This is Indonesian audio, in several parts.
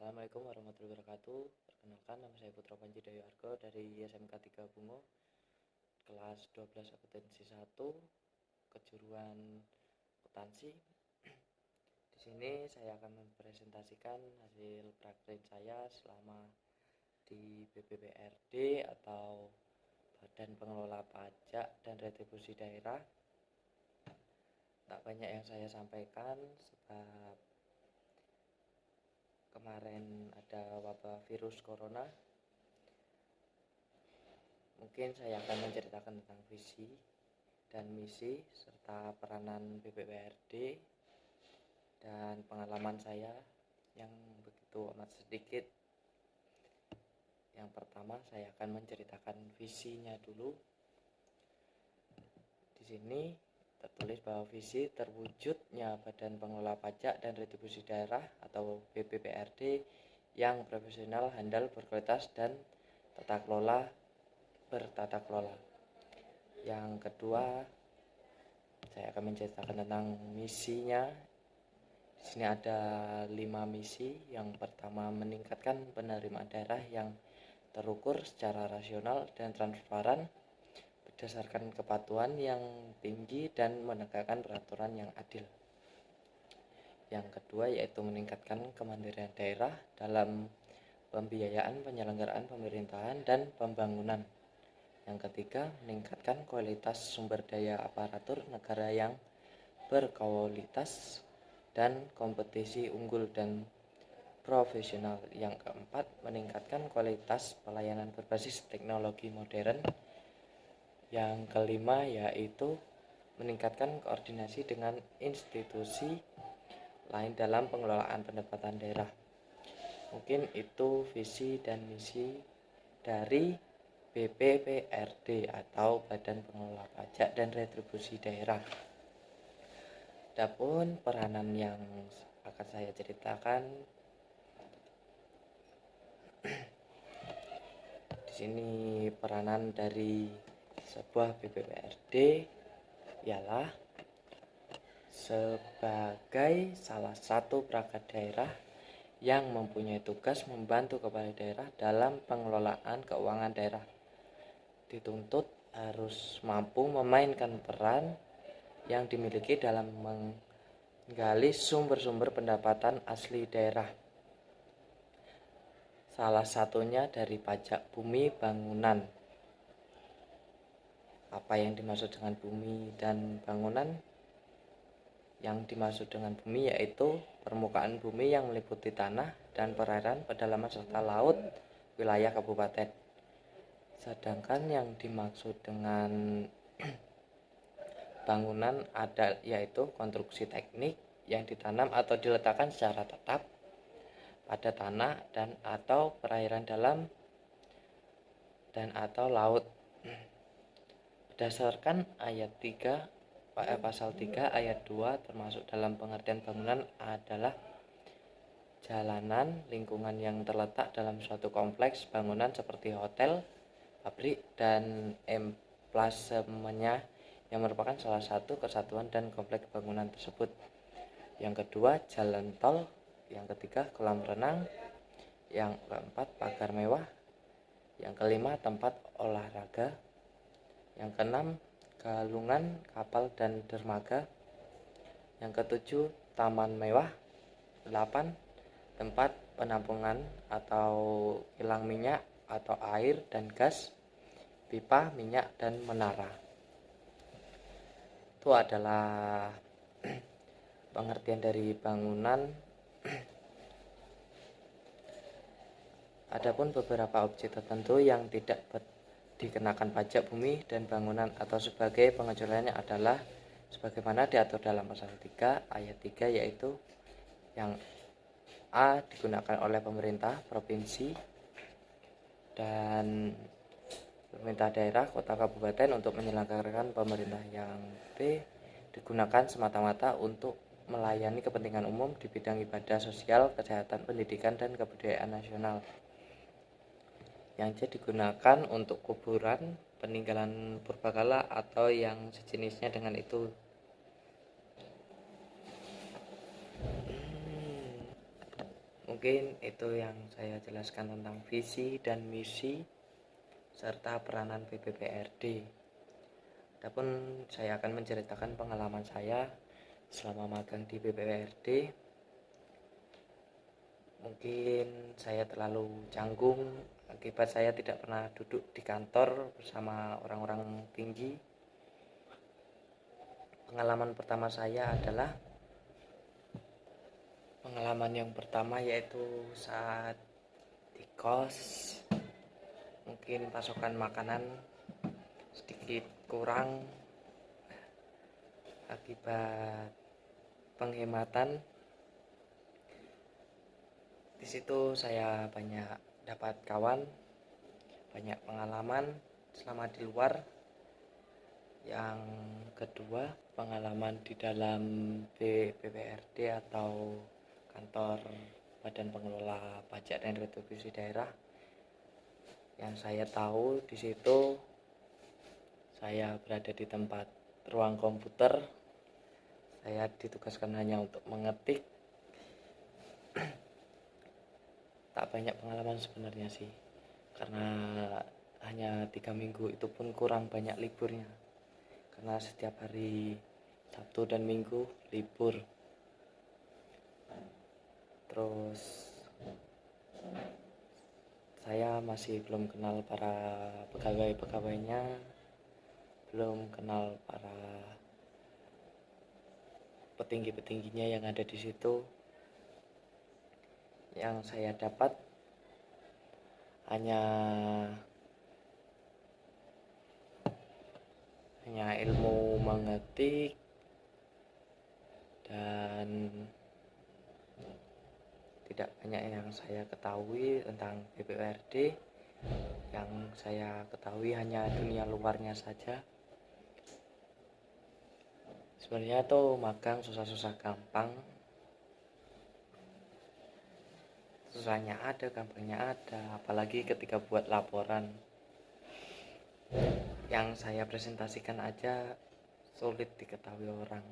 Assalamualaikum warahmatullahi wabarakatuh. Perkenalkan, nama saya Putra Panji Dayu Argo dari SMK 3 Bungo, kelas 12 akuntansi 1, kejuruan akuntansi. Di sini saya akan mempresentasikan hasil praktek saya selama di BPPRD atau Badan Pengelola Pajak dan Retribusi Daerah. Tak banyak yang saya sampaikan sebab kemarin ada wabah virus corona. Mungkin saya akan menceritakan tentang visi dan misi serta peranan BPPRD dan pengalaman saya yang begitu amat sedikit. Yang pertama, saya akan menceritakan visinya dulu. Di sini tertulis bahwa visi terwujudnya Badan Pengelola Pajak dan Retribusi Daerah atau BPPRD yang profesional, handal, berkualitas, dan bertata kelola. Yang kedua, saya akan menceritakan tentang misinya. Di sini ada 5 misi. Yang pertama, meningkatkan penerimaan daerah yang terukur secara rasional dan transparan berdasarkan kepatuhan yang tinggi dan menegakkan peraturan yang adil. Yang kedua yaitu meningkatkan kemandirian daerah dalam pembiayaan penyelenggaraan pemerintahan dan pembangunan. Yang ketiga, meningkatkan kualitas sumber daya aparatur negara yang berkualitas dan kompetisi unggul dan profesional. Yang keempat, meningkatkan kualitas pelayanan berbasis teknologi modern. Yang kelima yaitu meningkatkan koordinasi dengan institusi lain dalam pengelolaan pendapatan daerah. Mungkin itu visi dan misi dari BPPRD atau Badan Pengelola Pajak dan Retribusi Daerah. Adapun peranan yang akan saya ceritakan di sini, peranan dari sebuah BPPRD ialah sebagai salah satu perangkat daerah yang mempunyai tugas membantu kepala daerah dalam pengelolaan keuangan daerah. Dituntut harus mampu memainkan peran yang dimiliki dalam menggali sumber-sumber pendapatan asli daerah. Salah satunya dari pajak bumi bangunan. Apa yang dimaksud dengan bumi dan bangunan? Yang dimaksud dengan bumi yaitu permukaan bumi yang meliputi tanah dan perairan, pedalaman serta laut wilayah kabupaten. Sedangkan yang dimaksud dengan bangunan yaitu konstruksi teknik yang ditanam atau diletakkan secara tetap pada tanah dan atau perairan dalam dan atau laut. Berdasarkan pasal 3 ayat 2 termasuk dalam pengertian bangunan adalah jalanan lingkungan yang terletak dalam suatu kompleks bangunan seperti hotel, pabrik, dan emplasemennya yang merupakan salah satu kesatuan dan kompleks bangunan tersebut. Yang kedua, jalan tol. Yang ketiga, kolam renang. Yang keempat, pagar mewah. Yang kelima, tempat olahraga. Yang keenam, galungan kapal dan dermaga. Yang ketujuh, taman mewah. 8, tempat penampungan atau kilang minyak atau air dan gas, pipa minyak dan menara. Itu adalah pengertian dari bangunan. Adapun beberapa objek tertentu yang tidak dikenakan pajak bumi dan bangunan atau sebagai pengecualiannya adalah sebagaimana diatur dalam pasal 3 ayat 3 yaitu yang A, digunakan oleh pemerintah provinsi dan pemerintah daerah, kota, kabupaten untuk menyelenggarakan pemerintah. Yang B, digunakan semata-mata untuk melayani kepentingan umum di bidang ibadah sosial, kesehatan, pendidikan, dan kebudayaan nasional. Yang C, digunakan untuk kuburan, peninggalan purbakala atau yang sejenisnya dengan itu. Mungkin itu yang saya jelaskan tentang visi dan misi serta peranan BPPRD. Adapun saya akan menceritakan pengalaman saya selama magang di BPPRD. Mungkin saya terlalu canggung akibat saya tidak pernah duduk di kantor bersama orang-orang tinggi. Pengalaman pertama saya adalah pengalaman yang pertama yaitu saat di kos. Mungkin pasokan makanan sedikit kurang akibat penghematan. Di situ saya banyak dapat kawan, banyak pengalaman selama di luar. Yang kedua, pengalaman di dalam BPPRD atau kantor Badan Pengelola Pajak dan Retribusi Daerah. Yang saya tahu di situ saya berada di tempat ruang komputer. Saya ditugaskan hanya untuk mengetik. Tak banyak pengalaman sebenarnya sih, karena hanya 3 minggu, itu pun kurang banyak liburnya, karena setiap hari Sabtu dan Minggu libur. Terus saya masih belum kenal para pegawai-pegawainya, belum kenal para petinggi-petingginya yang ada di situ. Yang saya dapat hanya ilmu mengetik dan tidak banyak yang saya ketahui tentang BPPRD. Yang saya ketahui hanya dunia luarnya saja. Sebenarnya tuh magang susah-susah gampang. Susahnya ada, gampangnya ada, apalagi ketika buat laporan. Yang saya presentasikan aja sulit diketahui orang,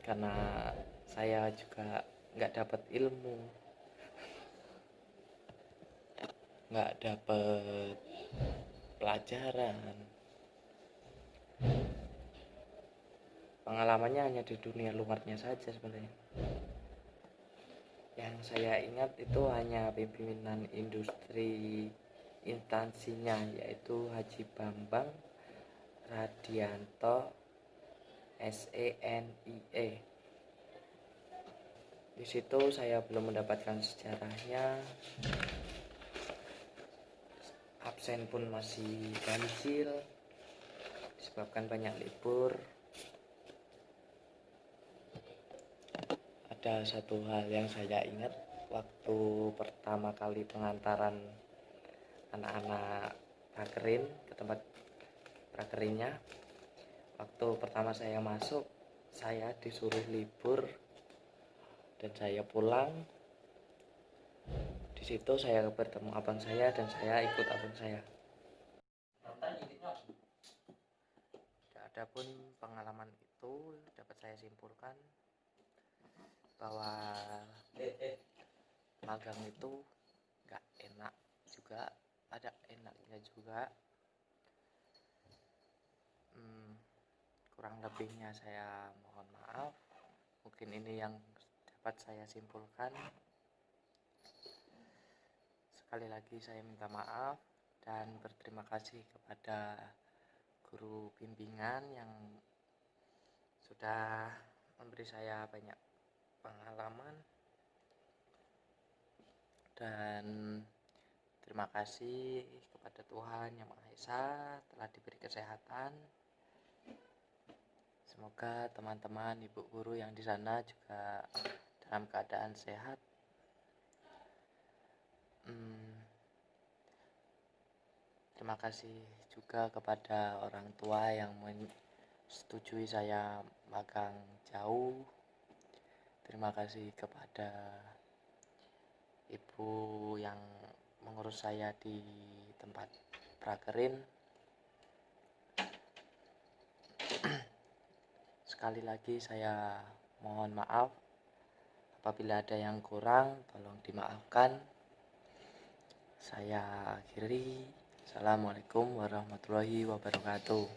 karena saya juga nggak dapat ilmu, nggak dapat pelajaran. Pengalamannya hanya di dunia luarnya saja sebenarnya. Yang saya ingat itu hanya pimpinan industri instansinya, yaitu Haji Bambang Radianto SENIE. Di situ saya belum mendapatkan sejarahnya. Absen pun masih ganjil disebabkan banyak libur. Ada satu hal yang saya ingat waktu pertama kali pengantaran anak-anak prakerin ke tempat prakerinnya. Waktu pertama saya masuk, saya disuruh libur dan saya pulang. Di situ saya bertemu abang saya dan saya ikut abang saya. Adapun pengalaman itu dapat saya simpulkan bahwa magang itu nggak enak juga, ada enaknya juga. Kurang lebihnya saya mohon maaf. Mungkin ini yang dapat saya simpulkan. Sekali lagi saya minta maaf dan berterima kasih kepada guru bimbingan yang sudah memberi saya banyak pengalaman, dan terima kasih kepada Tuhan Yang Maha Esa telah diberi kesehatan. Semoga teman-teman ibu guru yang di sana juga dalam keadaan sehat. Terima kasih juga kepada orang tua yang menyetujui saya magang jauh. Terima kasih kepada ibu yang mengurus saya di tempat prakerin. Sekali lagi saya mohon maaf Apabila ada yang kurang, tolong dimaafkan. Saya akhiri. Assalamualaikum warahmatullahi wabarakatuh.